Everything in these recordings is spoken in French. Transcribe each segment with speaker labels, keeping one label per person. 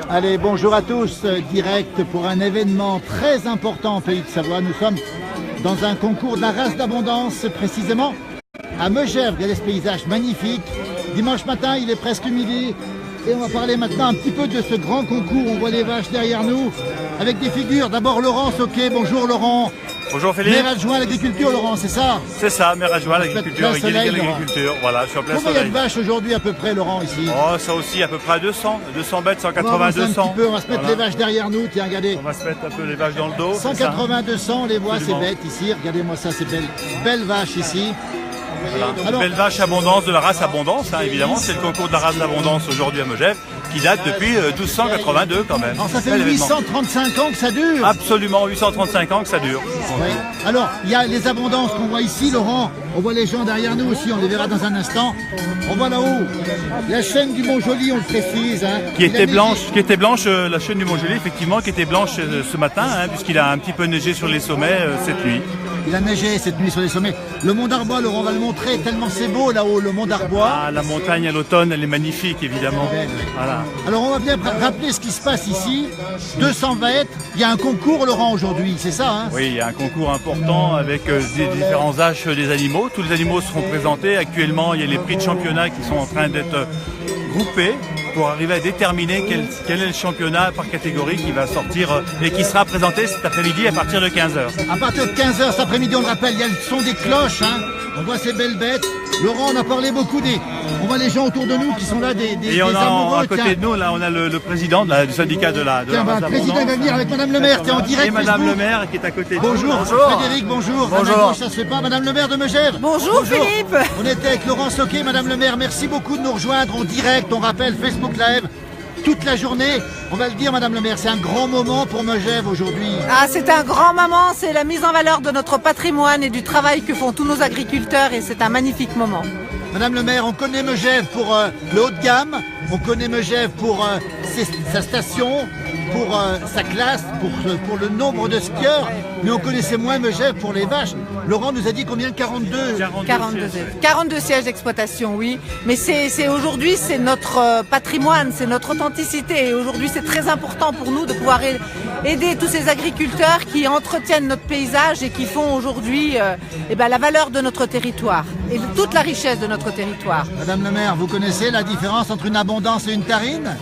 Speaker 1: Allez, bonjour à tous, direct pour un événement très important au Pays de Savoie. Nous sommes dans un concours de la race d'abondance, précisément à Megève. Regardez ce paysage magnifique. Dimanche matin, il est presque midi. Et on va parler maintenant un petit peu de ce grand concours. On voit les vaches derrière nous, avec des figures. D'abord Laurent Soquet. Bonjour Laurent.
Speaker 2: Bonjour Philippe.
Speaker 1: Maire adjoint à l'agriculture, Laurent, c'est ça?
Speaker 2: C'est ça, maire adjoint à l'agriculture, voilà, je suis en plein
Speaker 1: soleil. Combien il y a de vaches aujourd'hui à peu près, Laurent, ici?
Speaker 2: Oh, ça aussi, à peu près 200 bêtes, 180, 200.
Speaker 1: On va se mettre les vaches derrière nous, tiens, regardez.
Speaker 2: On va se mettre un peu les vaches dans le dos.
Speaker 1: 180, 200, on les voit, ces bêtes ici. Regardez-moi ça, ces belles vaches ici.
Speaker 2: Voilà. Alors, belle vache abondance de la race abondance, hein, évidemment, c'est le concours de la race d'abondance aujourd'hui à Megève, qui date depuis 1282 quand même.
Speaker 1: Alors ça fait 835 ans que ça dure.
Speaker 2: Absolument, 835 ans que ça dure.
Speaker 1: Oui. Alors, il y a les abondances qu'on voit ici, Laurent. On voit les gens derrière nous aussi, on les verra dans un instant. On voit là-haut la chaîne du Mont-Joli, on le précise. Hein.
Speaker 2: Qui était blanche, la chaîne du Mont-Joli, effectivement, qui était blanche ce matin, hein, puisqu'il a un petit peu neigé sur les sommets cette nuit.
Speaker 1: Il a neigé cette nuit sur les sommets. Le Mont d'Arbois, Laurent, on va le montrer, tellement c'est beau là-haut, le Mont d'Arbois.
Speaker 2: Ah, la montagne à l'automne, elle est magnifique, évidemment. Voilà.
Speaker 1: Alors, on va bien rappeler ce qui se passe ici. 200 bêtes. Il y a un concours, Laurent, aujourd'hui, c'est ça, hein?
Speaker 2: Oui, il y a un concours important avec des différents âges des animaux. Tous les animaux seront présentés. Actuellement, il y a les prix de championnat qui sont en train d'être groupés pour arriver à déterminer quel est le championnat par catégorie qui va sortir et qui sera présenté cet après-midi à partir de 15h.
Speaker 1: À partir de 15h cet après-midi, on le rappelle, il y a le son des cloches, hein. On voit ces belles bêtes. Laurent, on a parlé beaucoup on voit les gens autour de nous qui sont là,
Speaker 2: et on a
Speaker 1: amoureux.
Speaker 2: À côté de nous, là, on a le président du syndicat de la race d'abondance.
Speaker 1: Le président va venir avec Madame le maire, tu es en direct.
Speaker 2: Et Madame le maire qui est à côté de nous.
Speaker 1: Bonjour, Frédéric, bonjour.
Speaker 2: Bonjour.
Speaker 1: Ça se fait pas, Madame le maire de Megève.
Speaker 3: Bonjour Philippe.
Speaker 1: On était avec Laurent Soquet, Madame le maire. Merci beaucoup de nous rejoindre en direct. On rappelle Facebook Live. Toute la journée, on va le dire Madame le maire, c'est un grand moment pour Megève aujourd'hui.
Speaker 3: Ah, c'est un grand moment, c'est la mise en valeur de notre patrimoine et du travail que font tous nos agriculteurs et c'est un magnifique moment.
Speaker 1: Madame le maire, on connaît Megève pour le haut de gamme, on connaît Megève pour sa station, pour sa classe, pour le nombre de skieurs, mais on connaissait moins Megève pour les vaches. Laurent nous a dit combien?
Speaker 3: 42 sièges d'exploitation, oui. Mais c'est aujourd'hui, c'est notre patrimoine, c'est notre authenticité. Et aujourd'hui, c'est très important pour nous de pouvoir aider tous ces agriculteurs qui entretiennent notre paysage et qui font aujourd'hui la valeur de notre territoire et de toute la richesse de notre territoire.
Speaker 1: Madame le maire, vous connaissez la différence entre une abondance et une tarine?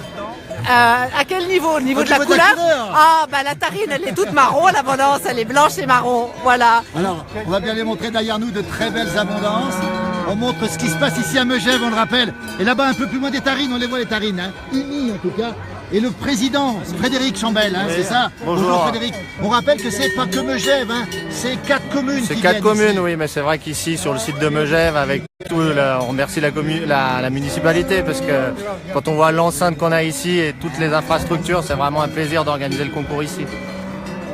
Speaker 3: À quel niveau? Au niveau de la couleur? Ah, bah la tarine, elle est toute marron, l'abondance, elle est blanche et marron, voilà.
Speaker 1: Alors, on va bien les montrer derrière nous de très belles abondances. On montre ce qui se passe ici à Megève, on le rappelle. Et là-bas, un peu plus loin des tarines, on les voit les tarines, hein. Unies en tout cas. Et le président, Frédéric Chambel, hein, oui. C'est ça?
Speaker 2: Bonjour
Speaker 1: Frédéric. On rappelle que c'est pas que Megève, hein. C'est 4 communes.
Speaker 4: C'est 4 communes, oui, mais c'est vrai qu'ici, sur le site de Megève, avec tout, on remercie la municipalité parce que quand on voit l'enceinte qu'on a ici et toutes les infrastructures, c'est vraiment un plaisir d'organiser le concours ici.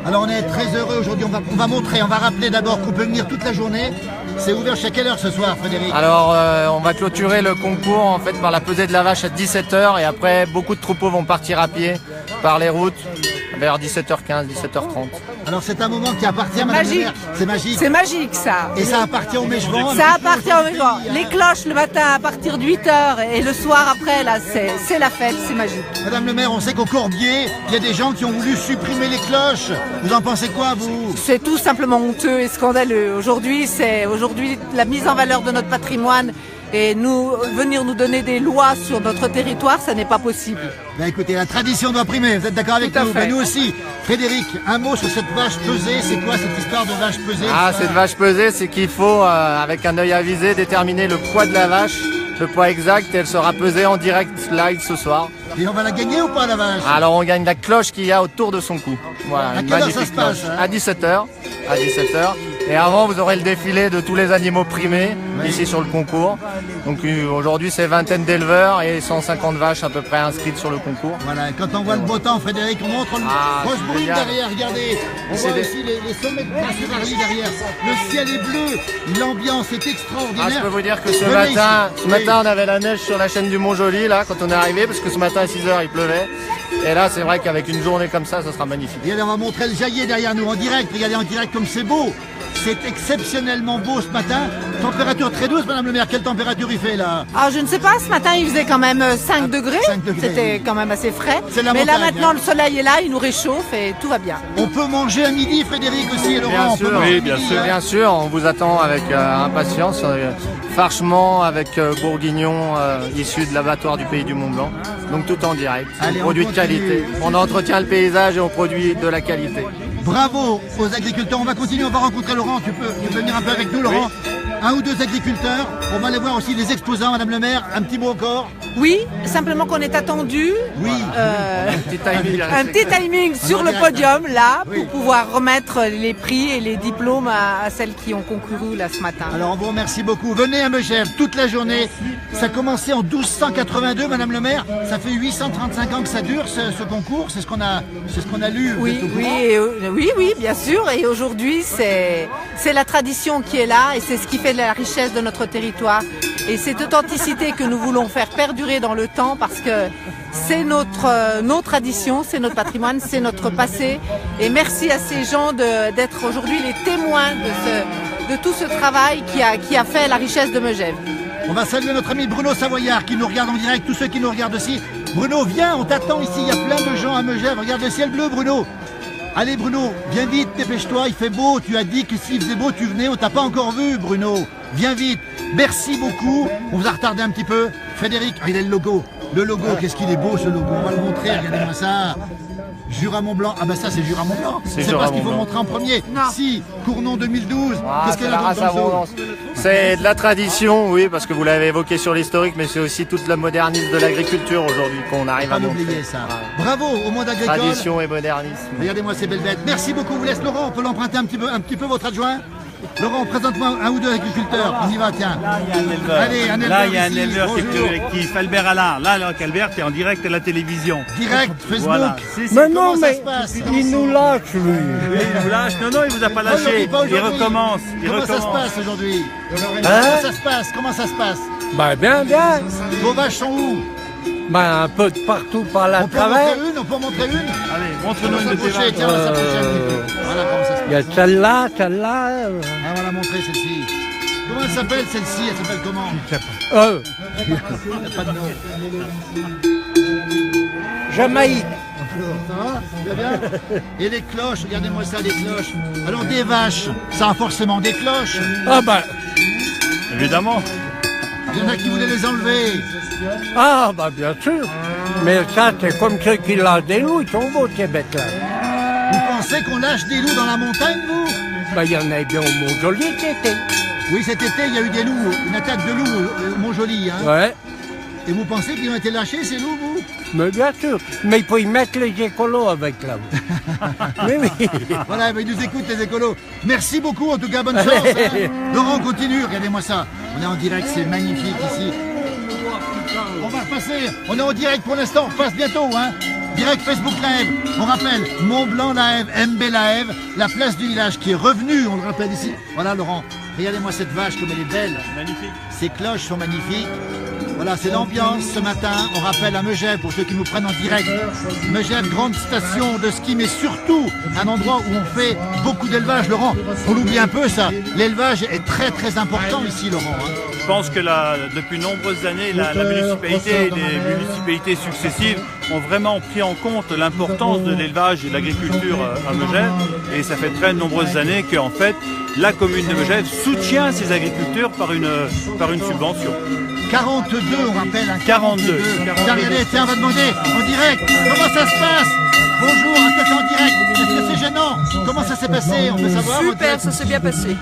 Speaker 1: Alors on est très heureux aujourd'hui, on va montrer, on va rappeler d'abord qu'on peut venir toute la journée. C'est ouvert jusqu'à quelle heure ce soir, Frédéric?
Speaker 4: Alors on va clôturer le concours en fait par la pesée de la vache à 17h et après beaucoup de troupeaux vont partir à pied par les routes vers 17h15, 17h30.
Speaker 1: Alors c'est un moment qui appartient à Madame le maire. C'est magique.
Speaker 3: C'est magique ça.
Speaker 1: Et ça appartient aux Megevans.
Speaker 3: Ça appartient aux Megevans. Les cloches le matin à partir de 8h et le soir après, là, c'est la fête, c'est magique.
Speaker 1: Madame le maire, on sait qu'au Corbier, il y a des gens qui ont voulu supprimer les cloches. Vous en pensez quoi, vous?
Speaker 3: C'est tout simplement honteux et scandaleux. Aujourd'hui, c'est la mise en valeur de notre patrimoine. Et venir nous donner des lois sur notre territoire, ça n'est pas possible.
Speaker 1: Ben écoutez, la tradition doit primer, vous êtes d'accord avec nous? Ben nous aussi. Frédéric, un mot sur cette vache pesée, c'est quoi cette histoire de vache pesée?
Speaker 4: Ah, cette vache pesée, c'est qu'il faut, avec un œil avisé, déterminer le poids de la vache, le poids exact, et elle sera pesée en direct live ce soir.
Speaker 1: Et on va la gagner ou pas, la vache?
Speaker 4: Alors on gagne la cloche qu'il y a autour de son cou. Voilà,
Speaker 1: à
Speaker 4: une
Speaker 1: quelle heure ça
Speaker 4: magnifique
Speaker 1: se passe,
Speaker 4: cloche.
Speaker 1: hein?
Speaker 4: À 17h. À 17h. Et avant, vous aurez le défilé de tous les animaux primés ici sur le concours. Donc aujourd'hui, c'est vingtaine d'éleveurs et 150 vaches à peu près inscrites sur le concours.
Speaker 1: Voilà, quand on voit le beau temps, Frédéric, on montre le Roche Brune derrière, regardez. On voit aussi les sommets de Prince-Varly derrière. Le ciel est bleu, l'ambiance est extraordinaire.
Speaker 4: Ah, je peux vous dire que ce matin, on avait la neige sur la chaîne du Mont-Joli, là, quand on est arrivé, parce que ce matin à 6h, il pleuvait. Et là, c'est vrai qu'avec une journée comme ça sera magnifique.
Speaker 1: Regardez, on va montrer le jaillet derrière nous en direct. Regardez en direct comme c'est beau. C'est exceptionnellement beau ce matin. Température très douce, Madame le maire. Quelle température il fait là?
Speaker 3: Ah, je ne sais pas, ce matin il faisait quand même 5 degrés.
Speaker 1: 5 degrés,
Speaker 3: C'était
Speaker 1: oui.
Speaker 3: quand même assez frais.
Speaker 1: C'est la
Speaker 3: Mais là
Speaker 1: montagne,
Speaker 3: maintenant
Speaker 1: hein.
Speaker 3: le soleil est là, il nous réchauffe et tout va bien.
Speaker 1: On peut manger à midi, Frédéric aussi et Laurent.
Speaker 4: Bien
Speaker 1: on peut
Speaker 4: sûr,
Speaker 1: manger
Speaker 2: oui,
Speaker 1: à
Speaker 2: bien
Speaker 1: midi,
Speaker 2: sûr.
Speaker 1: hein.
Speaker 4: Bien sûr, on vous attend avec impatience. Farchement avec bourguignon issu de l'abattoir du pays du Mont-Blanc. Donc tout en direct.
Speaker 1: Allez, on
Speaker 4: Produit de
Speaker 1: continue.
Speaker 4: qualité. On entretient le paysage et on produit de la qualité.
Speaker 1: Bravo aux agriculteurs. On va continuer, on va rencontrer Laurent. Tu peux venir un peu avec nous, Laurent. Un ou deux agriculteurs. On va aller voir aussi les exposants, Madame le maire. Un petit mot encore.
Speaker 3: Oui, simplement qu'on est attendu.
Speaker 1: Oui.
Speaker 4: Petit timing.
Speaker 3: Un petit timing sur le
Speaker 1: direct,
Speaker 3: podium là
Speaker 1: Oui.
Speaker 3: pour pouvoir remettre les prix et les diplômes à celles qui ont concouru là ce matin.
Speaker 1: Alors on vous remercie beaucoup. Venez à Megève toute la journée. Ça a commencé en 1282, Madame le maire. Ça fait 835 ans que ça dure ce concours. C'est ce qu'on a lu. Vous êtes au courant
Speaker 3: Oui, bien sûr. Et aujourd'hui, c'est la tradition qui est là et c'est ce qui fait la richesse de notre territoire. Et cette authenticité que nous voulons faire perdurer dans le temps parce que c'est nos traditions, c'est notre patrimoine, c'est notre passé. Et merci à ces gens d'être aujourd'hui les témoins de tout ce travail qui a fait la richesse de Megève.
Speaker 1: On va saluer notre ami Bruno Savoyard qui nous regarde en direct, tous ceux qui nous regardent aussi. Bruno, viens, on t'attend ici, il y a plein de gens à Megève. Regarde le ciel bleu, Bruno. Allez Bruno, viens vite, dépêche-toi, il fait beau. Tu as dit que s'il faisait beau, tu venais, on t'a pas encore vu, Bruno. Viens vite. Merci beaucoup. On vous a retardé un petit peu. Frédéric, il a le logo. Le logo, qu'est-ce qu'il est beau ce logo. On va le montrer, regardez-moi ça. Jura Mont-Blanc. Ah bah ça c'est Jura Mont-Blanc. C'est
Speaker 4: Jura
Speaker 1: pas ce qu'il faut
Speaker 4: Mont-Blanc.
Speaker 1: montrer en premier.
Speaker 3: Non.
Speaker 1: Si, Cournon 2012. Qu'est-ce
Speaker 4: C'est
Speaker 1: qu'elle
Speaker 4: la
Speaker 1: a
Speaker 4: race
Speaker 1: dans le dos?
Speaker 4: abondance. C'est de la tradition, oui, parce que vous l'avez évoqué sur l'historique, mais c'est aussi toute la modernisme de l'agriculture aujourd'hui qu'on arrive
Speaker 1: Pas
Speaker 4: à montrer.
Speaker 1: oublier ça.
Speaker 4: Voilà.
Speaker 1: Bravo au monde agricole.
Speaker 4: Tradition et modernisme.
Speaker 1: Regardez-moi ces belles bêtes. Merci beaucoup. Vous laisse Laurent. On peut l'emprunter un petit peu votre adjoint. Laurent, présente-moi un ou deux agriculteurs. On y va, tiens.
Speaker 2: Là, il y a un éleveur.
Speaker 1: Allez, un éleveur
Speaker 2: Là, il y a un
Speaker 1: ici.
Speaker 2: éleveur
Speaker 1: Bonjour.
Speaker 2: qui fait Albert Alain. Là, Albert, tu es en direct à la télévision.
Speaker 1: Direct, Facebook.
Speaker 2: Voilà.
Speaker 5: Mais non,
Speaker 1: Comment ça
Speaker 5: mais
Speaker 1: se passe
Speaker 5: il nous lâche, lui.
Speaker 2: Oui, il vous lâche. Non, il vous a pas
Speaker 1: Aujourd'hui,
Speaker 2: lâché.
Speaker 1: pas
Speaker 2: Il
Speaker 1: aujourd'hui.
Speaker 2: recommence.
Speaker 1: Comment ça se passe aujourd'hui? Comment ça se passe?
Speaker 5: Ben, bien.
Speaker 1: Vos vaches sont où?
Speaker 5: Ben, un peu de partout par la
Speaker 1: On peut
Speaker 5: travers.
Speaker 1: montrer une? On peut montrer une?
Speaker 2: Allez,
Speaker 1: On
Speaker 2: montre-nous
Speaker 1: va
Speaker 2: une de tes
Speaker 1: s'approcher,
Speaker 2: vaches.
Speaker 1: tiens, on va s'approcher un petit peu. Voilà comment ça se
Speaker 5: Il y
Speaker 1: passe.
Speaker 5: a celle-là.
Speaker 1: Ah, on va la montrer celle-ci. Comment elle s'appelle celle-ci? Elle s'appelle comment? Il n'y a pas de nom.
Speaker 5: Jamaïque.
Speaker 1: Ça va? Tu vas bien? Et les cloches, regardez-moi ça, les cloches. Alors des vaches, ça a forcément des cloches.
Speaker 5: Ah ben,
Speaker 2: Évidemment.
Speaker 1: Il y en a qui voulaient les enlever.
Speaker 5: bien sûr. Mais ça, c'est comme ceux qui lâchent des loups, ils sont beaux, ces bêtes-là.
Speaker 1: Vous pensez qu'on lâche des loups dans la montagne, vous?
Speaker 5: Ben, il y en a bien au Mont-Joli cet été.
Speaker 1: Oui, cet été, il y a eu des loups, une attaque de loups au Mont-Joli. Hein.
Speaker 5: Ouais,
Speaker 1: Et vous pensez qu'ils ont été lâchés, ces loups, vous?
Speaker 5: mais bien sûr. Mais il faut y mettre les écolos avec, là. Mais oui.
Speaker 1: Voilà, mais ils nous écoutent, les écolos. Merci beaucoup, en tout cas, bonne chance. Hein. Laurent, continue, regardez-moi ça. On est en direct, c'est magnifique ici. On va repasser. On est en direct pour l'instant, on repasse bientôt. Hein. Direct Facebook Live. On rappelle, Mont-Blanc Live, MB Live, la place du village qui est revenue, on le rappelle ici. Voilà, Laurent. Regardez-moi cette vache, comme elle est belle.
Speaker 2: Magnifique.
Speaker 1: Ces cloches sont magnifiques. Voilà, c'est l'ambiance ce matin. On rappelle à Megève, pour ceux qui nous prennent en direct. Megève, grande station de ski, mais surtout un endroit où on fait beaucoup d'élevage. Laurent, on l'oublie un peu ça. L'élevage est très très important ici, Laurent. Hein.
Speaker 2: Je pense que depuis nombreuses années, la municipalité et les municipalités successives ont vraiment pris en compte l'importance de l'élevage et de l'agriculture à Megève. Et ça fait très nombreuses années qu'en fait, la commune de Megève soutient ces agriculteurs par une subvention.
Speaker 1: 42, on rappelle. Hein,
Speaker 2: 42.
Speaker 1: Tiens, regardez, tiens, on va demander en direct. Comment ça se passe? Bonjour, à tête en direct. Est-ce que c'est gênant? Comment ça s'est passé? On peut savoir.
Speaker 6: Super, ça s'est bien passé.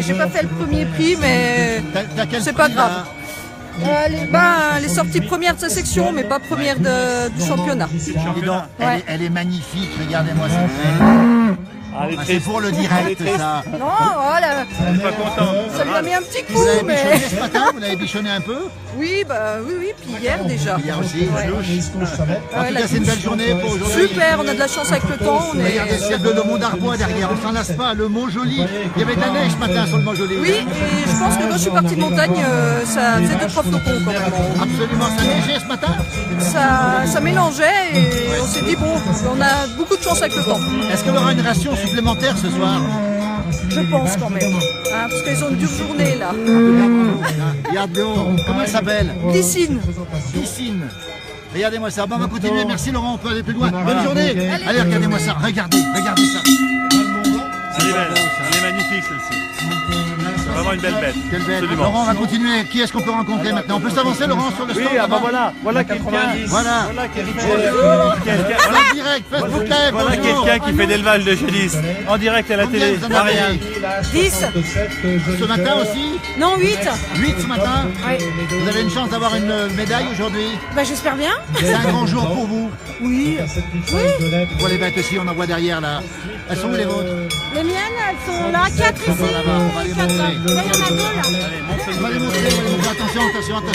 Speaker 6: J'ai pas fait le premier prix, mais
Speaker 1: T'as quel
Speaker 6: c'est pas
Speaker 1: prix,
Speaker 6: grave.
Speaker 1: là
Speaker 6: Elle est sortie première de sa section, mais pas première du championnat.
Speaker 1: Dis donc,
Speaker 6: Ouais.
Speaker 1: elle est magnifique. Regardez-moi ça. Ah, c'est pour le direct, ça.
Speaker 6: Non, voilà,
Speaker 2: Je suis pas content.
Speaker 6: ça lui a mis un petit
Speaker 1: Vous
Speaker 6: coup,
Speaker 1: l'avez
Speaker 6: mais
Speaker 1: bichonné ce matin? Vous l'avez bichonné un peu?
Speaker 6: oui, puis hier déjà.
Speaker 1: Hier aussi.
Speaker 6: Ouais.
Speaker 1: En tout cas, c'est une belle journée pour aujourd'hui.
Speaker 6: Super, on a de la chance avec le temps.
Speaker 1: Regardez le ciel bleu, le Mont d'Arbois derrière, on s'en lasse pas, le Mont Joli. Il y avait de la neige ce matin sur le Mont Joli.
Speaker 6: Oui, et je pense que quand je suis partie de montagne, ça faisait 2-3 flocons quand même.
Speaker 1: Absolument, ça neigeait ce matin.
Speaker 6: Ça mélangeait et on s'est dit, bon, on a beaucoup de chance avec le temps.
Speaker 1: Est-ce qu'il y aura une ration supplémentaire ce soir?
Speaker 6: Je pense quand même. Hein, parce qu'elles ont une dure journée là.
Speaker 1: Regarde le haut. Comment elle s'appelle?
Speaker 6: Piscine.
Speaker 1: Piscine. Regardez-moi ça. Bon, on va continuer. Merci Laurent, on peut aller plus loin. Bonne journée. Allez, regardez-moi ça. Regardez ça.
Speaker 2: Elle est belle, elle est magnifique celle-ci. C'est vraiment une belle bête.
Speaker 1: Quelle belle.
Speaker 2: Absolument.
Speaker 1: Laurent, on va continuer. Qui est-ce qu'on peut rencontrer maintenant? On peut s'avancer, Laurent, sur le stand?
Speaker 2: Oui, ah bah voilà quelqu'un.
Speaker 1: Voilà. En direct, Facebook Live.
Speaker 2: Voilà
Speaker 1: bonjour.
Speaker 2: quelqu'un qui fait d'élevage de génisses en direct à la
Speaker 1: Combien
Speaker 2: télé.
Speaker 1: vous en avez?
Speaker 2: Ariane.
Speaker 6: 10.
Speaker 1: Ce matin aussi?
Speaker 6: Non, 8.
Speaker 1: 8 ce matin?
Speaker 6: Oui.
Speaker 1: Vous avez une chance d'avoir une médaille aujourd'hui?
Speaker 6: Bah j'espère bien.
Speaker 1: C'est un grand jour pour vous.
Speaker 6: Oui.
Speaker 1: Pour les bêtes aussi, on en voit derrière là. Elles sont où les vôtres?
Speaker 6: Les miennes, elles sont là, 4 ici.
Speaker 1: Là-bas, on va les
Speaker 6: 4 là.
Speaker 1: montrer.
Speaker 6: Là, il y en a 2 là.
Speaker 2: Allez, montre-nous.
Speaker 1: On va les montrer. Attention derrière nous.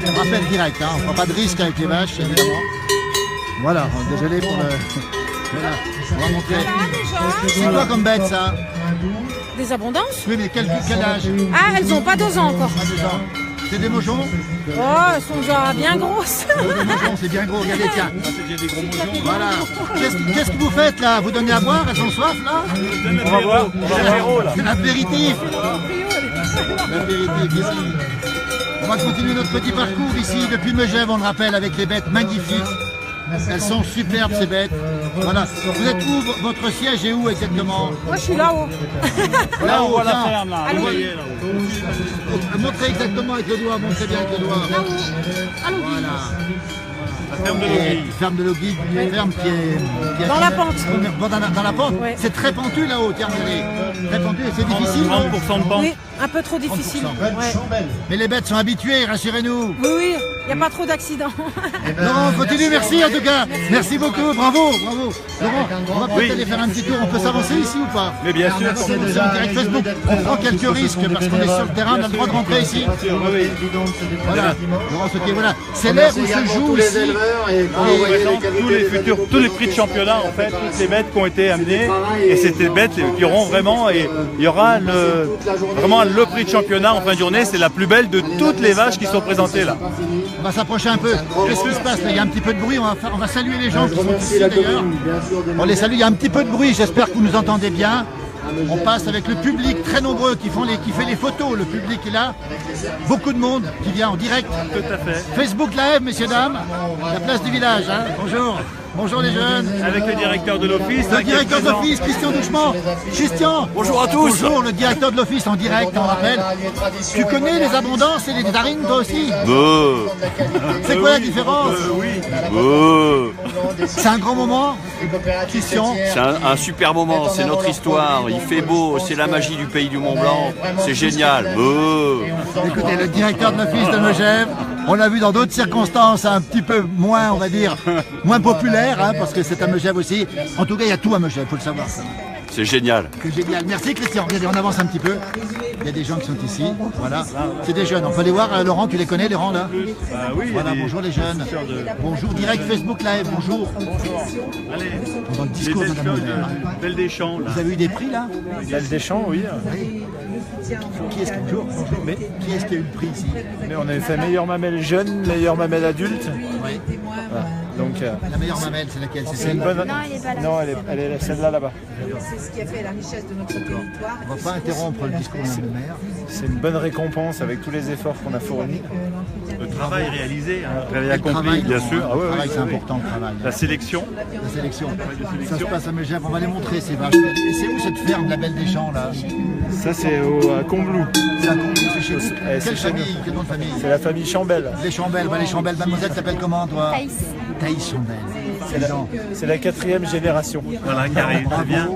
Speaker 1: On rappelle direct, hein. On ne prend pas de risque avec les vaches, évidemment. Voilà, désolé pour le... Voilà, on va montrer. C'est quoi comme bête ça?
Speaker 6: Des abondances.
Speaker 1: Oui, mais quel âge?
Speaker 6: Ah, elles ont pas 2 ans encore.
Speaker 1: Pas 2 ans. C'est des mochons?
Speaker 6: Oh, elles sont déjà bien grosses.
Speaker 1: Des mochons, c'est bien gros, regardez, tiens.
Speaker 2: J'ai des gros mochons.
Speaker 1: Voilà. Qu'est-ce que vous faites là? Vous donnez à boire? Elles ont soif là?
Speaker 2: On va voir. Là.
Speaker 1: C'est l'apéritif. L'apéritif ici. On va continuer notre petit parcours ici depuis Megève, on le rappelle, avec les bêtes magnifiques. Elles sont superbes ces bêtes. Voilà. Vous êtes où? Votre siège est où exactement?
Speaker 6: Moi, je suis là-haut.
Speaker 2: Là, on voit la
Speaker 1: tiens.
Speaker 2: ferme là. Vous voyez là-haut.
Speaker 1: Montrez exactement avec le doigt, montrez bien avec le doigt. Voilà.
Speaker 2: La ferme de Loguille.
Speaker 1: Ferme de Loguille, une ferme qui est
Speaker 6: Dans la pente.
Speaker 1: Dans la pente.
Speaker 6: Ouais.
Speaker 1: C'est très pentu là-haut, tiens, regardez. Très pentu et c'est difficile.
Speaker 2: 30% de pente.
Speaker 6: Oui, un peu trop difficile.
Speaker 1: 30%.
Speaker 6: Ouais.
Speaker 1: Mais les bêtes sont habituées, rassurez-nous.
Speaker 6: Oui, il n'y a pas trop d'accidents.
Speaker 1: Laurent, continue, merci en tout cas. Merci beaucoup, bravo. Laurent, on va peut-être aller faire un petit tour. On peut s'avancer ici ou pas?
Speaker 2: Mais bien sûr.
Speaker 1: C'est en direct Facebook. On prend quelques risques parce qu'on est sur le terrain. On a le droit de rentrer ici.
Speaker 2: Oui.
Speaker 1: Voilà. Laurent, ok, voilà. C'est l'ère où se joue ici.
Speaker 2: Tous les prix de championnat, en fait, toutes les bêtes qui ont été amenées, et c'est des bêtes qui auront vraiment, et il y aura vraiment le prix de championnat en fin de journée, c'est la plus belle de toutes les vaches qui sont présentées là.
Speaker 1: On va s'approcher un peu. Qu'est-ce qui se passe là? Il y a un petit peu de bruit. On va saluer les gens qui sont ici d'ailleurs. On les salue. Il y a un petit peu de bruit. J'espère que vous nous entendez bien. On passe avec le public très nombreux qui fait les photos. Le public est là. Beaucoup de monde qui vient en direct.
Speaker 2: Tout à fait.
Speaker 1: Facebook Live, messieurs, dames. La place du village. Hein. Bonjour. Bonjour les jeunes.
Speaker 2: Avec le directeur de l'office.
Speaker 1: Le directeur de l'office, Christian Douchement. Christian.
Speaker 7: Bonjour à tous.
Speaker 1: Bonjour, le directeur de l'office en direct, on rappelle. Tu connais les abondances et les darines, toi aussi? C'est quoi la différence? C'est un grand moment, Christian.
Speaker 7: C'est un super moment, c'est notre histoire, il fait beau, c'est la magie du pays du Mont Blanc, c'est génial.
Speaker 1: Écoutez, le directeur de l'office de Megève, on l'a vu dans d'autres circonstances un petit peu moins, on va dire, moins populaires, hein, parce que c'est à Megève aussi. En tout cas, il y a tout à Megève, il faut le savoir. Ça.
Speaker 7: C'est génial.
Speaker 1: C'est génial. Merci Christian. Regardez, on avance un petit peu. Il y a des gens qui sont ici. Voilà. C'est des jeunes. On peut les voir. Laurent, tu les connais, les rangs là?
Speaker 2: Oui,
Speaker 1: voilà, bonjour les jeunes. Bonjour, direct Facebook Live. Bonjour.
Speaker 2: Allez.
Speaker 1: Dans le discours de Madame Muller.
Speaker 2: Belle des Champs là.
Speaker 1: Vous avez eu des prix là?
Speaker 5: Belle des Champs, oui.
Speaker 1: Qui est-ce qui a eu le prix ici?
Speaker 5: Mais on avait fait meilleure mamelle jeune, meilleure mamelle adulte.
Speaker 1: Oui.
Speaker 5: Voilà. Donc,
Speaker 1: La meilleure mamelle, c'est laquelle? C'est
Speaker 5: c'est
Speaker 1: celle
Speaker 5: une bonne. Non, elle est celle-là là-bas.
Speaker 8: C'est ce qui a fait la richesse de notre territoire.
Speaker 1: On ne va pas interrompre le discours de Madame le maire.
Speaker 5: C'est une bonne récompense avec tous les efforts qu'on a fournis.
Speaker 2: Le travail réalisé, le travail
Speaker 1: Le
Speaker 2: accompli,
Speaker 1: travail,
Speaker 2: bien sûr.
Speaker 1: le travail, c'est important, le travail.
Speaker 2: La sélection.
Speaker 1: La sélection. Ça se passe à Megève. On va les montrer ces vaches. Et c'est où cette ferme, la Belle des Champs là?
Speaker 5: Ça, c'est à Combloux.
Speaker 1: C'est à Combloux, c'est chez vous.
Speaker 5: c'est
Speaker 1: Quelle
Speaker 5: chez
Speaker 1: famille? Quel nom de famille?
Speaker 5: C'est la famille Chambel.
Speaker 1: Les Chambel. Les Chambel. Mademoiselle s'appelle comment toi?
Speaker 9: Thaïs.
Speaker 1: Thaïs Chambel.
Speaker 5: C'est la 4e génération.
Speaker 2: Voilà, qui arrive, c'est bien.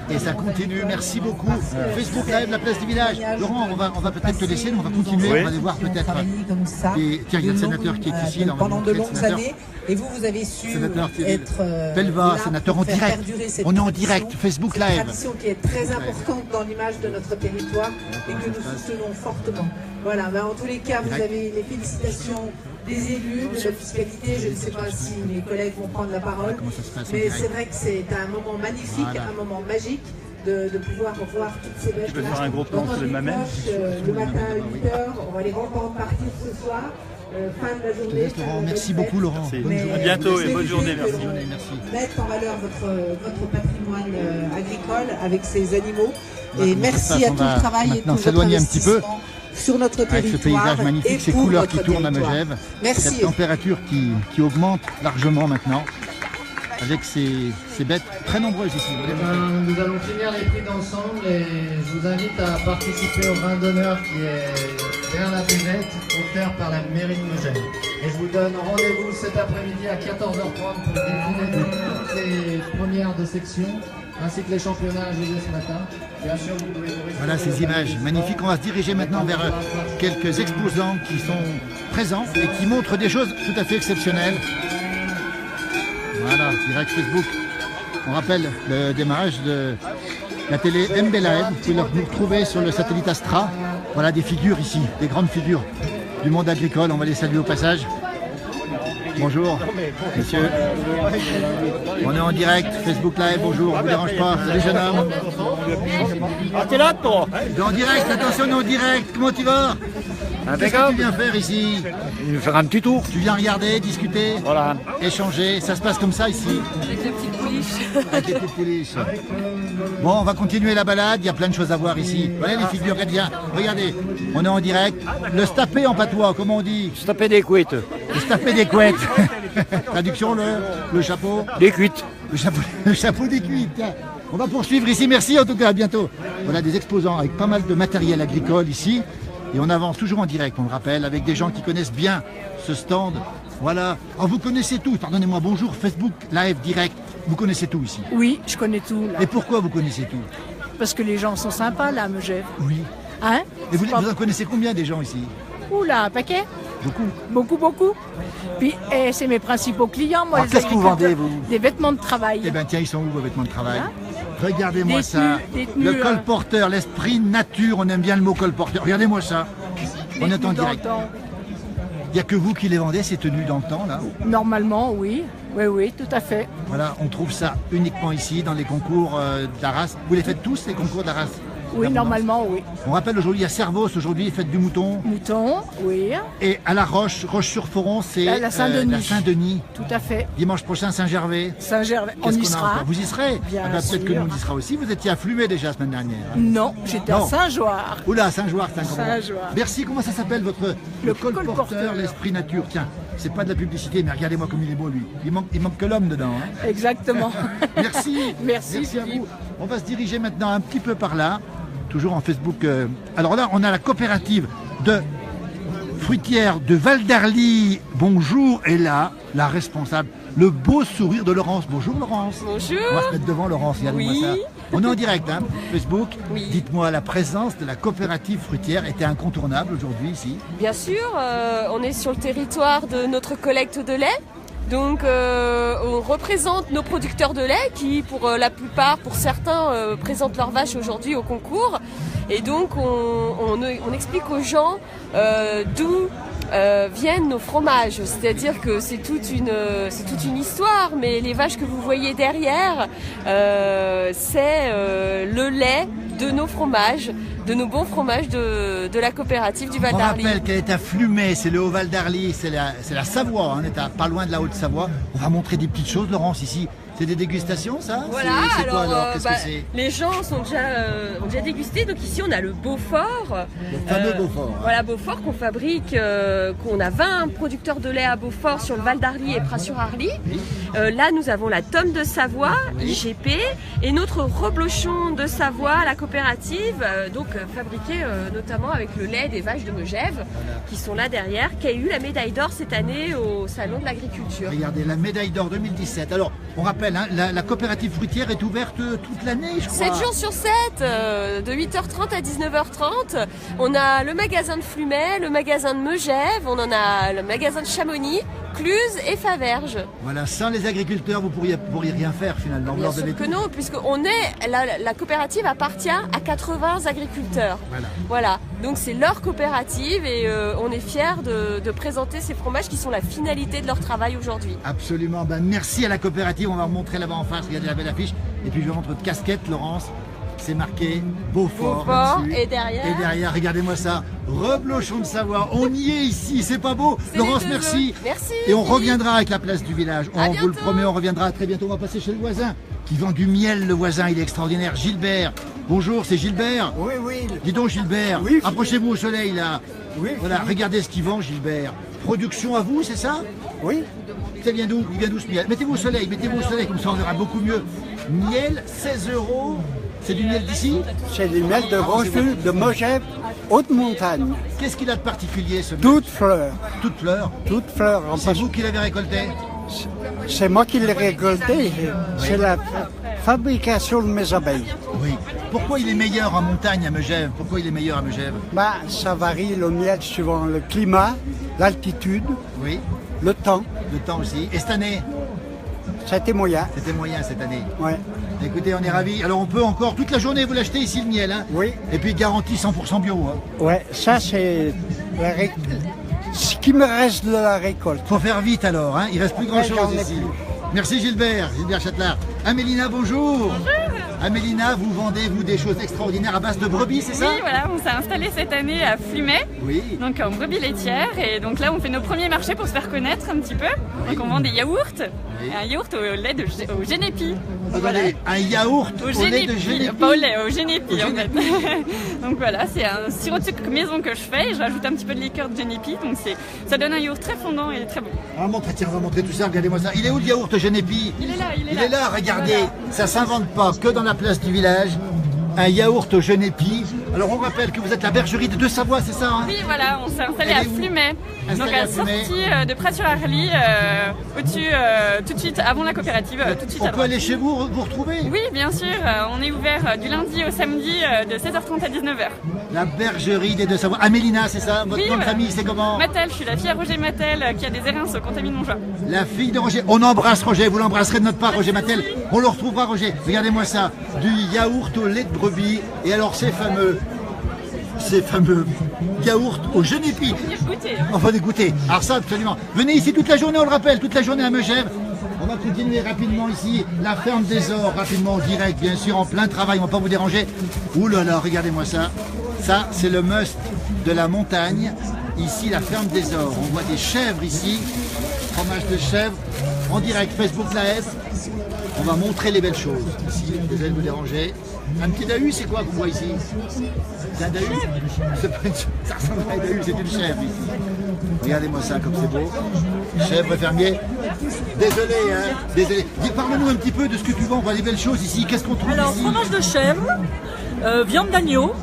Speaker 1: Et ça continue, merci beaucoup. Facebook Live, la place du village. Laurent, on va peut-être te laisser, nous on va continuer,
Speaker 2: Oui.
Speaker 1: on va aller voir peut-être.
Speaker 8: Comme ça.
Speaker 1: Et tiens, il y a le sénateur qui est ici. là, on va
Speaker 8: pendant de
Speaker 1: montrer le
Speaker 8: longues
Speaker 1: sénateur.
Speaker 8: années. Et vous avez su
Speaker 1: Sénateur Thierry
Speaker 8: être
Speaker 1: Belva,
Speaker 8: là
Speaker 1: sénateur en
Speaker 8: pour faire
Speaker 1: direct.
Speaker 8: perdurer cette
Speaker 1: On est en
Speaker 8: tradition,
Speaker 1: direct, Facebook
Speaker 8: cette
Speaker 1: Live.
Speaker 8: tradition qui est très importante dans l'image de notre territoire et que nous soutenons fortement. Voilà, ben, en tous les cas, vous avez les félicitations des élus, de la fiscalité. Je ne sais pas si mes collègues vont prendre la parole,
Speaker 1: Comment ça se passe en
Speaker 8: mais
Speaker 1: direct?
Speaker 8: c'est vrai que c'est un moment magnifique,
Speaker 1: Voilà.
Speaker 8: un moment magique de pouvoir voir toutes ces bêtes.
Speaker 2: peux faire un gros plan sur les mamelles.
Speaker 8: Le matin à 8h, on va les entendre partir ce soir. fin de la
Speaker 1: Je te
Speaker 8: journée.
Speaker 1: laisse, Laurent. Merci beaucoup, Laurent. Bonne journée.
Speaker 2: À bientôt et
Speaker 8: Mais
Speaker 2: bonne journée.
Speaker 8: que
Speaker 2: Merci.
Speaker 8: l'on mette en valeur votre patrimoine agricole avec ces animaux. Et merci à tout le travail et tout votre
Speaker 1: s'éloigner un petit peu
Speaker 8: investissement sur notre
Speaker 1: avec
Speaker 8: territoire.
Speaker 1: ce paysage magnifique,
Speaker 8: et
Speaker 1: ces
Speaker 8: pour
Speaker 1: couleurs
Speaker 8: votre
Speaker 1: qui tournent à
Speaker 8: territoire.
Speaker 1: Megève,
Speaker 8: Merci.
Speaker 1: cette température qui augmente largement maintenant, avec ces bêtes très nombreuses ici.
Speaker 4: Nous allons finir les prix d'ensemble et je vous invite à participer au vin d'honneur qui est vers la buvette, offert par la mairie de Megève. Et je vous donne rendez-vous cet après-midi à 14h30 pour le défilé de toutes les premières de section, ainsi que les championnats à jouer ce matin. Bien sûr, vous pouvez
Speaker 1: Voilà ces images magnifiques. On va se diriger maintenant vers quelques exposants qui sont présents et qui montrent des choses tout à fait exceptionnelles. Voilà, direct Facebook. On rappelle le démarrage de la télé MBLAED. Vous pouvez nous retrouver sur le satellite Astra. Voilà des figures ici, des grandes figures du monde agricole. On va les saluer au passage. Bonjour, messieurs. On est en direct, Facebook Live, bonjour, on vous dérange pas. Salut jeune homme.
Speaker 5: Ah, t'es là, toi?
Speaker 1: T'es en direct, attention, on est en direct, comment tu vas? Qu'est-ce que tu viens faire ici?
Speaker 5: Je vais faire un petit tour.
Speaker 1: Tu viens regarder, discuter,
Speaker 5: Voilà.
Speaker 1: échanger, ça se passe comme ça ici?
Speaker 6: Avec la petite pouliche.
Speaker 1: Avec les petites pouliches. Bon, on va continuer la balade, il y a plein de choses à voir ici. Voilà les figures, regardez, on est en direct. Le stapé en patois, comment on dit?
Speaker 5: Se taper des couettes.
Speaker 1: Le stapé des couettes. Traduction, le chapeau.
Speaker 5: Des cuites.
Speaker 1: Le chapeau des cuites. Tiens. On va poursuivre ici, merci en tout cas, à bientôt. Voilà des exposants avec pas mal de matériel agricole ici. Et on avance toujours en direct, on le rappelle, avec des gens qui connaissent bien ce stand. Voilà. Oh, vous connaissez tout, pardonnez-moi, bonjour, Facebook Live Direct. Vous connaissez tout ici.
Speaker 9: Oui, je connais tout là.
Speaker 1: Et pourquoi vous connaissez tout?
Speaker 9: Parce que les gens sont sympas là à Megève.
Speaker 1: Oui.
Speaker 9: Hein?
Speaker 1: Et vous en connaissez combien des gens ici?
Speaker 9: Oula, un paquet?
Speaker 1: Beaucoup.
Speaker 9: Beaucoup, beaucoup. Puis c'est mes principaux clients, moi.
Speaker 1: Alors,
Speaker 9: les
Speaker 1: qu'est-ce que vous
Speaker 9: agriculteurs.
Speaker 1: vendez, vous?
Speaker 9: Des vêtements de travail.
Speaker 1: Eh bien tiens, ils sont où vos vêtements de travail?
Speaker 9: Hein?
Speaker 1: Regardez-moi
Speaker 9: Des
Speaker 1: ça.
Speaker 9: tenues, des tenues,
Speaker 1: Le colporteur, l'esprit nature, on aime bien le mot colporteur. Regardez-moi ça. On est en
Speaker 9: tenues dans le
Speaker 1: direct.
Speaker 9: temps.
Speaker 1: Il n'y a que vous qui les vendez, ces tenues dans le temps, là?
Speaker 9: Normalement, oui. Oui, oui, tout à fait.
Speaker 1: Voilà, on trouve ça uniquement ici, dans les concours d'Arras. Vous les faites tous, les concours d'Arras?
Speaker 9: Oui, normalement, oui.
Speaker 1: On rappelle aujourd'hui à Servos, aujourd'hui, fête du mouton.
Speaker 9: Mouton, oui.
Speaker 1: Et à La Roche, Roche-sur-Foron, c'est
Speaker 9: La Saint-Denis.
Speaker 1: la Saint-Denis.
Speaker 9: Tout à fait.
Speaker 1: Dimanche prochain, Saint-Gervais.
Speaker 9: Saint-Gervais, on
Speaker 1: Qu'est-ce
Speaker 9: y
Speaker 1: qu'on a
Speaker 9: sera.
Speaker 1: encore? Vous y serez?
Speaker 9: Bien
Speaker 1: Ah bah, peut-être que
Speaker 9: sûr.
Speaker 1: nous on y sera aussi. Vous étiez à Flumet déjà la semaine dernière.
Speaker 9: Non, j'étais à
Speaker 1: Non.
Speaker 9: Saint-Joire.
Speaker 1: Oula, Saint-Joire, c'est un grand moment.
Speaker 9: Saint-Joire.
Speaker 1: Merci, comment ça s'appelle votre
Speaker 9: Le
Speaker 1: colporteur,
Speaker 9: colporteur.
Speaker 1: l'esprit nature? Tiens, c'est pas de la publicité, mais regardez-moi comme il est beau lui. Il manque que l'homme dedans. Hein.
Speaker 9: Exactement.
Speaker 1: Merci.
Speaker 9: Merci,
Speaker 1: à
Speaker 9: Philippe.
Speaker 1: vous. On va se diriger maintenant un petit peu par là, toujours en Facebook. Alors là, on a la coopérative de fruitière de Val d'Arly. Bonjour, et là, la responsable, le beau sourire de Laurence. Bonjour Laurence.
Speaker 6: Bonjour.
Speaker 1: On va se mettre devant Laurence, regardez-moi
Speaker 6: Oui.
Speaker 1: ça. On est en direct, hein, Facebook.
Speaker 6: Oui.
Speaker 1: Dites-moi, la présence de la coopérative fruitière était incontournable aujourd'hui ici?
Speaker 6: Bien sûr, on est sur le territoire de notre collecte de lait. Donc on représente nos producteurs de lait qui, pour la plupart, pour certains, présentent leurs vaches aujourd'hui au concours. Et donc on explique aux gens d'où viennent nos fromages. C'est-à-dire que c'est toute une histoire, mais les vaches que vous voyez derrière, c'est le lait de nos fromages, de nos bons fromages de la coopérative du Val
Speaker 1: On
Speaker 6: d'Arly.
Speaker 1: rappelle qu'elle est à Flumet, c'est le Haut-Val d'Arly, c'est la Savoie, hein, on est pas loin de la Haute-Savoie. On va montrer des petites choses, Laurence, ici. C'est des dégustations, ça?
Speaker 6: Voilà,
Speaker 1: C'est quoi alors? Qu'est-ce que c'est?
Speaker 6: les gens ont déjà dégusté. Donc ici, on a le Beaufort.
Speaker 1: Le fameux Beaufort. Hein.
Speaker 6: Voilà, Beaufort qu'on fabrique, qu'on a 20 producteurs de lait à Beaufort sur le Val d'Arly et Pras-sur-Arly. Là, nous avons la Tome de Savoie, IGP, et notre reblochon de Savoie, la coopérative, fabriqué notamment avec le lait des vaches de Megève, qui sont là derrière, qui a eu la médaille d'or cette année au Salon de l'Agriculture.
Speaker 1: Regardez, la médaille d'or 2017. Alors, on rappelle, hein, la coopérative fruitière est ouverte toute l'année, je crois.
Speaker 6: 7 jours sur 7, de 8h30 à 19h30. On a le magasin de Flumet, le magasin de Megève, on en a le magasin de Chamonix, Cluse et Faverges.
Speaker 1: Voilà, sans les agriculteurs, vous pourriez rien faire finalement.
Speaker 6: Bien sûr que non, puisqu'on est, la coopérative appartient à 80 agriculteurs. Voilà. Donc c'est leur coopérative et on est fiers de présenter ces fromages qui sont la finalité de leur travail aujourd'hui.
Speaker 1: Absolument, ben, merci à la coopérative, on va remontrer là-bas en face, regardez la belle affiche. Et puis je vais montrer votre casquette, Laurence. c'est marqué Beaufort.
Speaker 6: Beaufort,
Speaker 1: là-dessus.
Speaker 6: et derrière
Speaker 1: Et derrière, regardez-moi ça. Reblochon de Savoie. On y est ici, c'est pas beau.
Speaker 6: C'est
Speaker 1: Laurence,
Speaker 6: les deux
Speaker 1: merci.
Speaker 6: autres. Merci.
Speaker 1: Et on reviendra avec la place du village.
Speaker 6: À
Speaker 1: On vous le
Speaker 6: bientôt.
Speaker 1: promet, on reviendra très bientôt. On va passer chez le voisin qui vend du miel, le voisin. Il est extraordinaire. Gilbert. Bonjour, c'est Gilbert.
Speaker 5: Oui, oui.
Speaker 1: Dis donc, Gilbert.
Speaker 5: Oui.
Speaker 1: Approchez-vous au soleil, là.
Speaker 5: Oui.
Speaker 1: Voilà, regardez ce qu'il vend, Gilbert. Production à vous, c'est ça?
Speaker 5: Oui.
Speaker 1: Ça vient d'où? Il vient d'où ce miel? Mettez-vous au soleil, comme ça on verra beaucoup mieux. Miel, 16 €. C'est du miel d'ici?
Speaker 5: C'est du miel de Rochefort, de Megève, haute montagne.
Speaker 1: Qu'est-ce qu'il a de particulier ce miel?
Speaker 5: Toutes fleurs.
Speaker 1: Toutes fleurs.
Speaker 5: Toutes fleurs. En
Speaker 1: C'est
Speaker 5: passant.
Speaker 1: vous qui l'avez récolté?
Speaker 5: C'est moi qui l'ai récolté. C'est la fabrication de mes abeilles.
Speaker 1: Oui. Pourquoi il est meilleur en montagne à Megève? Pourquoi il est meilleur à Megève?
Speaker 5: Bah, ça varie le miel suivant le climat, l'altitude,
Speaker 1: Oui.
Speaker 5: le temps.
Speaker 1: Le temps aussi. Et cette année?
Speaker 5: C'était moyen.
Speaker 1: C'était moyen cette année.
Speaker 5: Ouais.
Speaker 1: Écoutez, on est ravis. Alors on peut encore toute la journée vous l'acheter ici le miel. Hein?
Speaker 5: Oui.
Speaker 1: Et puis garantie 100% bio. Hein?
Speaker 5: Ouais, ça c'est ce qui me reste de la récolte.
Speaker 1: Faut faire vite alors, hein? Il reste plus grand
Speaker 5: Ouais,
Speaker 1: chose
Speaker 5: j'en ai
Speaker 1: ici.
Speaker 5: plus.
Speaker 1: Merci Gilbert Châtelard. Amélina, bonjour. Amélina, vous vendez vous des choses extraordinaires à base de brebis, c'est ça?
Speaker 10: Oui, voilà, on s'est installé cette année à Flumet,
Speaker 1: Oui.
Speaker 10: donc en brebis laitière, et donc là on fait nos premiers marchés pour se faire connaître un petit peu. Donc on vend des yaourts,
Speaker 1: Oui.
Speaker 10: et un yaourt au lait au génépi.
Speaker 1: Attendez, un yaourt
Speaker 10: Au
Speaker 1: au lait de
Speaker 10: génépi,
Speaker 1: génépi.
Speaker 10: pas au lait, au génépi
Speaker 1: Au
Speaker 10: en fait. Donc voilà, c'est un sirop de sucre maison que je fais, et je rajoute un petit peu de liqueur de génépi, donc ça donne un yaourt très fondant et très bon.
Speaker 1: On va montrer, tiens, on va montrer tout ça, regardez-moi ça. Il est où le yaourt génépi?
Speaker 10: Il est là, il est
Speaker 1: Il
Speaker 10: là.
Speaker 1: est là, regardez.
Speaker 10: Voilà.
Speaker 1: Ça s'invente pas que dans la place du village. Un yaourt au génépi. Alors on rappelle que vous êtes la bergerie de Deux-Savoie, c'est ça? Hein?
Speaker 10: Oui, voilà, on s'est installé
Speaker 1: Elle
Speaker 10: à
Speaker 1: est où?
Speaker 10: Flumet,
Speaker 1: Installé
Speaker 10: donc
Speaker 1: à
Speaker 10: à la
Speaker 1: Flumet.
Speaker 10: sortie de Près-sur-Arly, au-dessus, tout de suite, avant la coopérative, tout de suite
Speaker 1: On
Speaker 10: à
Speaker 1: peut
Speaker 10: droite.
Speaker 1: aller chez vous, vous retrouver?
Speaker 10: Oui, bien sûr, on est ouvert du lundi au samedi de 16h30 à 19h.
Speaker 1: La bergerie des Deux-Savoie. Amélina, c'est ça? Votre
Speaker 10: Oui,
Speaker 1: nom de
Speaker 10: voilà.
Speaker 1: famille, c'est comment?
Speaker 10: Matel, je suis la fille à Roger Matel qui a des airins au Contamine-Montjoie.
Speaker 1: La fille de Roger. On embrasse Roger, vous l'embrasserez de notre part, Roger Matel. On le retrouvera, Roger. Regardez-moi ça. Du yaourt au lait de brebis. Et alors ces fameux yaourts au génépi. Enfin, des goûter. Alors ça, absolument. Venez ici toute la journée, on le rappelle, toute la journée à Megève. On va continuer rapidement ici. La ferme des Ors, rapidement en direct, bien sûr, en plein travail. On ne va pas vous déranger. Ouh là là, regardez-moi ça. Ça, c'est le must de la montagne. Ici, la ferme des Ors. On voit des chèvres ici. Fromage de chèvre. En direct, Facebook Live. On va montrer les belles choses. Ici, désolé de vous déranger. Un petit dahu, c'est quoi qu'on voit ici? C'est un dahu? C'est pas une- Ça ressemble à un dahu, c'est une chèvre ici. Regardez-moi ça, comme c'est beau. Chèvre fermier. Désolé, hein, désolé. Parle-nous un petit peu de ce que tu vends. On voit des belles choses ici. Qu'est-ce qu'on trouve
Speaker 11: Alors,
Speaker 1: ici?
Speaker 11: fromage de chèvre, viande d'agneau,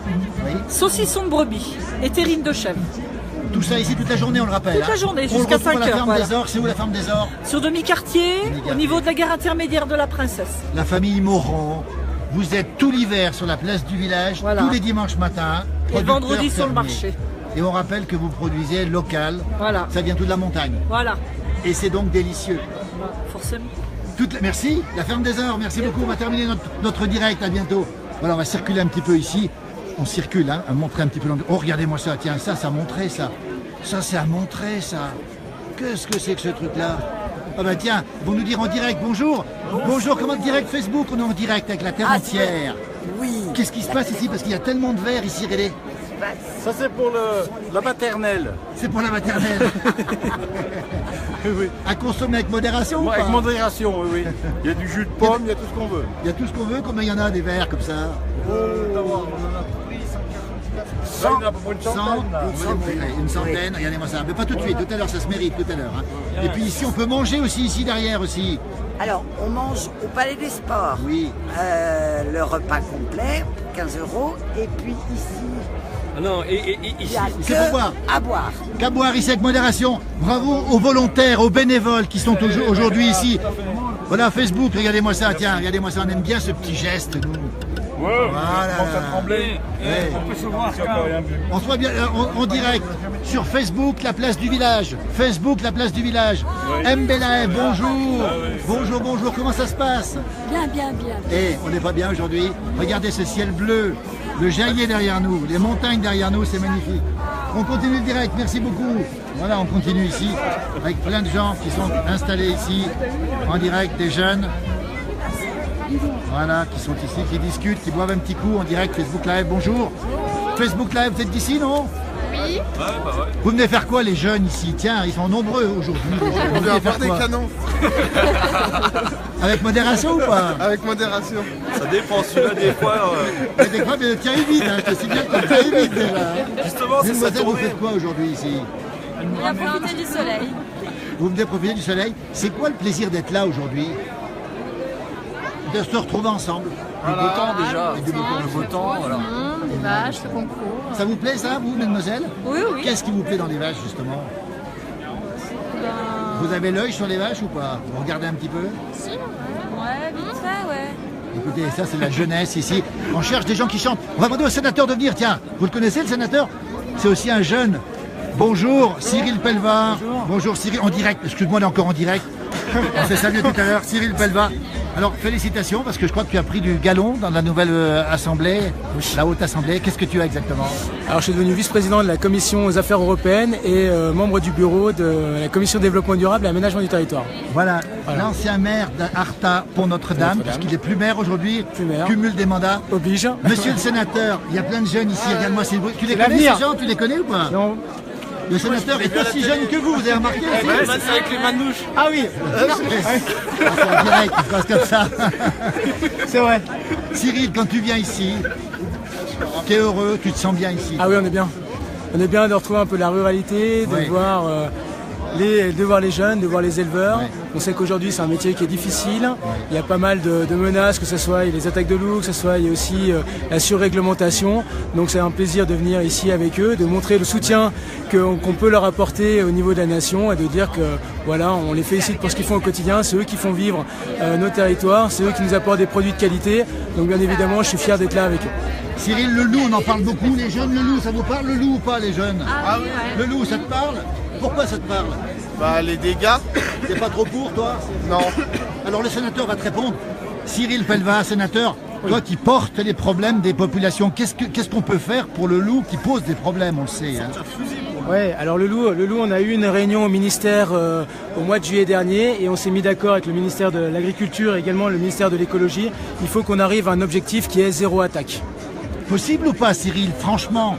Speaker 11: saucisson de brebis et terrine de chèvre.
Speaker 1: Tout ça ici toute la journée, on le rappelle.
Speaker 11: Toute la
Speaker 1: hein.
Speaker 11: journée,
Speaker 1: On le
Speaker 11: jusqu'à
Speaker 1: retrouve à
Speaker 11: 5
Speaker 1: la
Speaker 11: heures,
Speaker 1: ferme
Speaker 11: voilà.
Speaker 1: des Ors. C'est où la ferme des Ors?
Speaker 11: Sur demi-quartier, au niveau de la gare intermédiaire de la Princesse.
Speaker 1: La famille Morand. Vous êtes tout l'hiver sur la place du village,
Speaker 11: Voilà.
Speaker 1: tous les dimanches matins.
Speaker 11: Et le
Speaker 1: producteur
Speaker 11: vendredi sur le
Speaker 1: fermier.
Speaker 11: marché.
Speaker 1: Et on rappelle que vous produisez local.
Speaker 11: Voilà.
Speaker 1: Ça vient tout de la montagne.
Speaker 11: Voilà,
Speaker 1: Et c'est donc délicieux.
Speaker 11: forcément.
Speaker 1: Merci, la ferme des Ors, merci beaucoup. On va terminer notre direct, à bientôt. Voilà, on va circuler un petit peu ici. On circule, hein, à montrer un petit peu l'endroit. Oh, regardez-moi ça, tiens, ça a montré ça. Ça, c'est à montrer ça. Qu'est-ce que c'est que ce truc-là? Ah bah tiens, ils vont nous dire en direct, bonjour. Bonjour, comment direct Facebook? On est en direct avec la terre entière.
Speaker 12: Oui.
Speaker 1: Qu'est-ce qui se passe ici? Parce qu'il y a tellement de verre ici, Rélé.
Speaker 13: Ça c'est pour la maternelle.
Speaker 1: C'est pour la maternelle.
Speaker 13: Oui.
Speaker 1: À consommer avec modération ou
Speaker 13: Avec
Speaker 1: pas?
Speaker 13: modération, oui, oui. Il y a du jus de pomme, il y a tout ce qu'on veut.
Speaker 1: Il y a tout ce qu'on veut, combien il y en a des verres comme ça?
Speaker 13: Là, il y en a à peu près une centaine. là.
Speaker 1: Une centaine, regardez-moi ça. Mais pas tout de suite, tout à l'heure, ça se mérite, tout à l'heure. hein. Et puis ici, on peut manger aussi, ici derrière aussi.
Speaker 12: Alors, on mange au Palais des Sports.
Speaker 1: Oui.
Speaker 12: Le repas complet, 15 €. Et puis ici,
Speaker 5: Non,
Speaker 12: il y a
Speaker 1: C'est pour boire.
Speaker 12: à boire.
Speaker 1: Qu'à boire ici avec modération. Bravo aux volontaires, aux bénévoles qui sont aujourd'hui ici. Voilà, Facebook, regardez-moi ça, tiens, regardez-moi ça, on aime bien ce petit geste, nous.
Speaker 13: Ouais,
Speaker 1: Voilà.
Speaker 13: on commence à trembler.
Speaker 1: Ouais.
Speaker 13: On peut se voir quand.
Speaker 1: On se voit bien en direct sur Facebook, la place du village. Facebook, la place du village. Mbelaï, bonjour. Bonjour, bonjour, comment ça se passe?
Speaker 9: Bien, bien, bien.
Speaker 1: Eh, on n'est pas bien aujourd'hui. Regardez ce ciel bleu, le Jaillet derrière nous, les montagnes derrière nous, c'est magnifique. On continue le direct, merci beaucoup. Voilà, on continue ici avec plein de gens qui sont installés ici en direct, des jeunes. Voilà, qui sont ici, qui discutent, qui boivent un petit coup en direct Facebook Live. Bonjour. Facebook Live, vous êtes d'ici, non?
Speaker 14: Oui.
Speaker 1: Vous venez faire quoi les jeunes ici? Tiens, ils sont nombreux aujourd'hui.
Speaker 15: On vient avoir des canons.
Speaker 1: Avec modération ou pas?
Speaker 15: Avec modération.
Speaker 7: Ça dépend, celui-là des fois...
Speaker 1: Mais des fois, tiens vite, hein, je te signale que tiens vite déjà.
Speaker 7: Justement, c'est ça
Speaker 1: Mademoiselle, vous faites quoi aujourd'hui ici?
Speaker 14: On vient profiter du soleil.
Speaker 1: Vous venez profiter du soleil. C'est quoi le plaisir d'être là aujourd'hui? De se retrouver ensemble.
Speaker 7: Le beau temps déjà.
Speaker 1: Et du beau temps.
Speaker 7: Le beau temps, voilà.
Speaker 14: Des vaches, le concours.
Speaker 1: Ça vous plaît ça, vous, mademoiselle?
Speaker 14: Oui, oui.
Speaker 1: Qu'est-ce qui vous plaît dans les vaches, justement? Vous avez l'œil sur les vaches ou pas? Vous regardez un petit peu?
Speaker 14: Si, ouais, vite fait, ouais.
Speaker 1: Écoutez, ça c'est la jeunesse ici. On cherche des gens qui chantent. On va demander au sénateur de venir, tiens. Vous le connaissez, le sénateur? C'est aussi un jeune. Bonjour, Cyril Pellevat. Bonjour Cyril, en direct. Excuse-moi, on est encore en direct. On s'est salué tout à l'heure. Cyril Pellevat. Alors, félicitations, parce que je crois que tu as pris du galon dans la nouvelle assemblée, la haute assemblée. Qu'est-ce que tu as exactement?
Speaker 16: Alors, je suis devenu vice-président de la commission aux affaires européennes et membre du bureau de la commission développement durable et aménagement du territoire.
Speaker 1: Voilà. L'ancien maire d'Arta pour Notre-Dame, puisqu'il est plus maire aujourd'hui, cumule des mandats.
Speaker 16: Oblige.
Speaker 1: Monsieur le sénateur, il y a plein de jeunes ici, regarde-moi s'il vous plaît. Tu les connais ces gens? Tu les connais ou pas?
Speaker 16: Non.
Speaker 1: Le sénateur est aussi jeune que vous avez remarqué?
Speaker 15: C'est avec les manouches.
Speaker 16: Ah oui.
Speaker 1: C'est en direct, il se passe comme ça.
Speaker 16: C'est vrai.
Speaker 1: Cyril, quand tu viens ici, tu es heureux, tu te sens bien ici?
Speaker 16: Ah oui, on est bien. On est bien de retrouver un peu la ruralité, de voir les jeunes, de voir les éleveurs. Ouais. On sait qu'aujourd'hui c'est un métier qui est difficile. Il y a pas mal de menaces, que ce soit les attaques de loups, que ce soit il y a aussi la surréglementation. Donc c'est un plaisir de venir ici avec eux, de montrer le soutien qu'on peut leur apporter au niveau de la nation et de dire que voilà, on les félicite pour ce qu'ils font au quotidien. C'est eux qui font vivre nos territoires, c'est eux qui nous apportent des produits de qualité. Donc bien évidemment, je suis fier d'être là avec eux.
Speaker 1: Cyril, le loup, on en parle beaucoup. Les jeunes, le loup, ça vous parle le loup ou pas, les jeunes?
Speaker 14: Ah oui, ouais.
Speaker 1: Le loup, ça te parle? Pourquoi ça te parle?
Speaker 15: Bah les dégâts.
Speaker 1: T'es pas trop pour, toi?
Speaker 15: Non.
Speaker 1: Alors le sénateur va te répondre. Cyril Pellevat, sénateur, toi qui portes les problèmes des populations, qu'est-ce qu'on peut faire pour le loup qui pose des problèmes, on le sait, hein?
Speaker 16: Ouais, alors le loup, on a eu une réunion au ministère au mois de juillet dernier et on s'est mis d'accord avec le ministère de l'Agriculture et également le ministère de l'Écologie. Il faut qu'on arrive à un objectif qui est 0 attaque.
Speaker 1: Possible ou pas, Cyril? Franchement,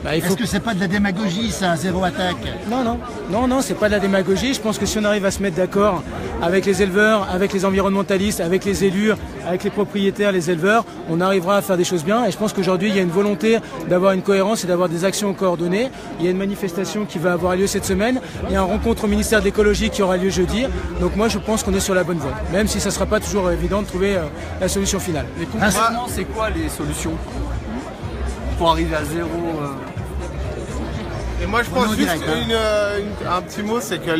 Speaker 16: bah,
Speaker 1: est-ce que c'est pas de la démagogie, ça, 0 attaque?
Speaker 16: Non, c'est pas de la démagogie. Je pense que si on arrive à se mettre d'accord avec les éleveurs, avec les environnementalistes, avec les élus, avec les propriétaires, les éleveurs, on arrivera à faire des choses bien. Et je pense qu'aujourd'hui, il y a une volonté d'avoir une cohérence et d'avoir des actions coordonnées. Il y a une manifestation qui va avoir lieu cette semaine. Il y a une rencontre au ministère de l'Écologie qui aura lieu jeudi. Donc moi, je pense qu'on est sur la bonne voie. Même si ça ne sera pas toujours évident de trouver la solution finale.
Speaker 7: Mais concrètement, c'est quoi les solutions pour arriver à 0
Speaker 15: Et moi je pense juste un petit mot, c'est que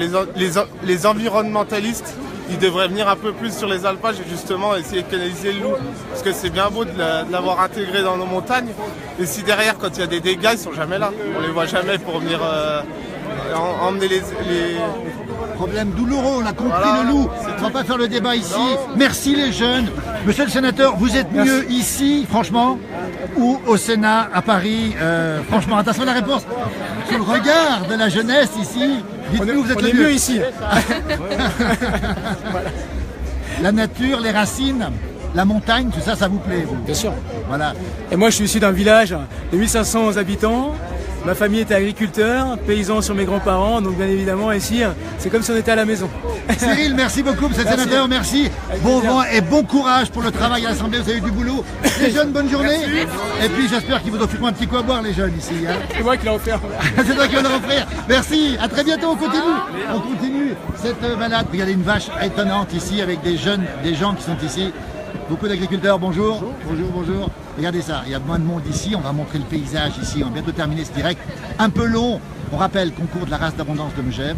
Speaker 15: les environnementalistes, ils devraient venir un peu plus sur les alpages et justement essayer de canaliser le loup. Parce que c'est bien beau de l'avoir intégré dans nos montagnes, mais si derrière quand il y a des dégâts, ils sont jamais là. On les voit jamais pour venir emmener les...
Speaker 1: Problème douloureux, on a compris, voilà, le loup. On va pas faire le débat ici. Non. Merci les jeunes. Monsieur le sénateur, vous êtes mieux ici, franchement, ou au Sénat, à Paris? Franchement, attention à la réponse. Sur le regard de la jeunesse ici, dites-nous, vous êtes le mieux ici. Voilà. La nature, les racines, la montagne, tout ça, ça vous plaît, vous?
Speaker 16: Bien sûr.
Speaker 1: Voilà.
Speaker 16: Et moi, je suis issu d'un village de 1500 habitants. Ma famille était agriculteur, paysan sur mes grands-parents, donc bien évidemment ici, c'est comme si on était à la maison.
Speaker 1: Cyril, merci beaucoup, monsieur le sénateur, merci. Bon vent et bon courage pour le travail à l'Assemblée, vous avez eu du boulot. Les jeunes, bonne journée. Merci. Et puis j'espère qu'ils vous offriront un petit coup à boire, les jeunes ici. Hein.
Speaker 16: C'est moi qui l'ai offert.
Speaker 1: C'est toi qui l'as offert. Merci, à très bientôt, on continue. On continue cette balade. Regardez une vache étonnante ici avec des jeunes, des gens qui sont ici. Beaucoup d'agriculteurs, bonjour. Bonjour. Regardez ça, il y a moins de monde ici, on va montrer le paysage ici, on va bientôt terminer ce direct. Un peu long, on rappelle, concours de la race d'abondance de Megève.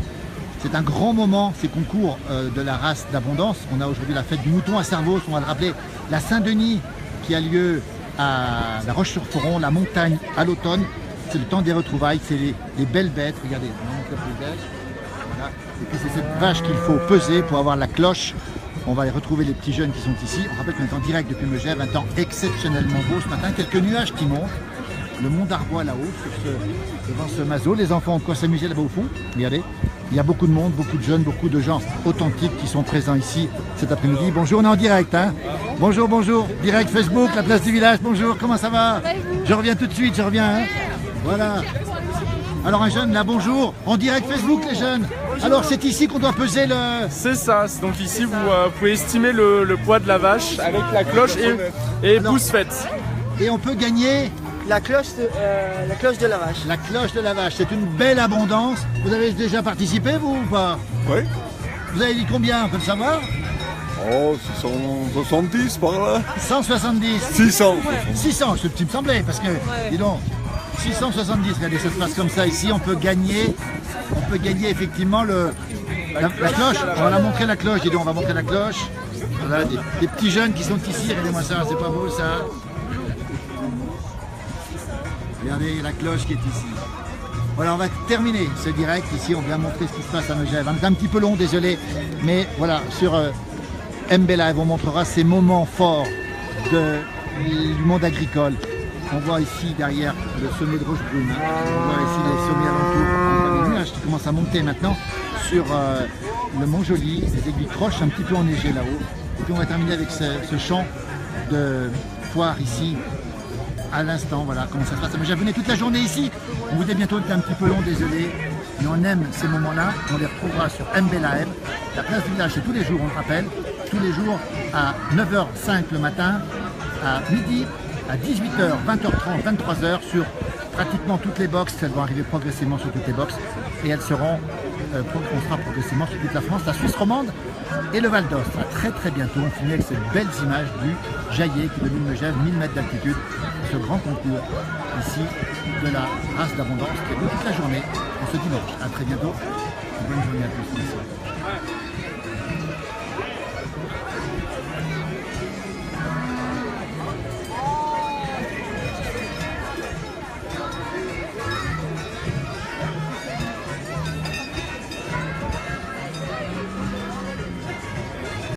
Speaker 1: C'est un grand moment, ces concours de la race d'abondance. On a aujourd'hui la fête du mouton à Servoz, on va le rappeler, la Saint-Denis qui a lieu à la Roche-sur-Foron, la montagne à l'automne. C'est le temps des retrouvailles, c'est les belles bêtes, regardez, on montre le paysage. Voilà. Et puis c'est cette vache qu'il faut peser pour avoir la cloche. On va retrouver les petits jeunes qui sont ici. On rappelle qu'on est en direct depuis Megève, un temps exceptionnellement beau ce matin. Quelques nuages qui montent. Le mont d'Arbois là-haut, devant ce mazo. Les enfants ont de quoi s'amuser là-bas au fond. Regardez. Il y a beaucoup de monde, beaucoup de jeunes, beaucoup de gens authentiques qui sont présents ici cet après-midi. Bonjour, on est en direct. Hein. Bonjour, bonjour. Direct Facebook, la place du village. Bonjour, comment ça va? Je reviens tout de suite, je reviens. Hein. Voilà. Alors un jeune là, bonjour. En direct Facebook les jeunes. Alors c'est ici qu'on doit peser le...
Speaker 17: C'est ça, donc ici vous pouvez estimer le poids de la vache avec la cloche et pouce faite.
Speaker 1: Et on peut gagner...
Speaker 18: La cloche de la vache.
Speaker 1: La cloche de la vache, c'est une belle abondance. Vous avez déjà participé, vous, ou pas?
Speaker 13: Oui.
Speaker 1: Vous avez dit combien, on peut le savoir?
Speaker 13: Oh, 670 par là.
Speaker 1: 170.
Speaker 13: 600.
Speaker 1: 600, ce petit me semblait, parce que, dis donc, 670, regardez, ça se passe comme ça ici, on peut gagner effectivement la cloche. On va la montrer la cloche, dis donc, on va montrer la cloche. Voilà, des petits jeunes qui sont ici, regardez-moi ça, c'est pas beau ça. Regardez la cloche qui est ici. Voilà, on va terminer ce direct ici. On vient montrer ce qui se passe à Megève. C'est un petit peu long, désolé. Mais voilà, sur MB Live, on montrera ces moments forts du monde agricole. On voit ici derrière le sommet de Rochebrune. Hein. On voit ici les sommets alentours. On voit les nuages qui commencent à monter maintenant sur le Mont Joli. Les aiguilles croches un petit peu enneigées là-haut. Et puis on va terminer avec ce champ de foire ici. À l'instant, voilà comment ça se passe. J'ai venu toute la journée ici. On vous dit bientôt que c'est un petit peu long, désolé. Mais on aime ces moments-là. On les retrouvera sur MB Live. La place du village, c'est tous les jours, on le rappelle. Tous les jours à 9h05 le matin, à midi, à 18h, 20h30, 23h sur pratiquement toutes les boxes. Elles vont arriver progressivement sur toutes les boxes. Et elles seront, on sera progressivement sur toute la France, la Suisse romande et le Val d'Ost. Très très bientôt, on finit avec ces belles images du Jaillet qui domine Megève, 1000 mètres d'altitude. Ce grand concours ici de la race d'abondance qui est toute la journée en ce dimanche. A très bientôt. Bonne journée à tous. Merci.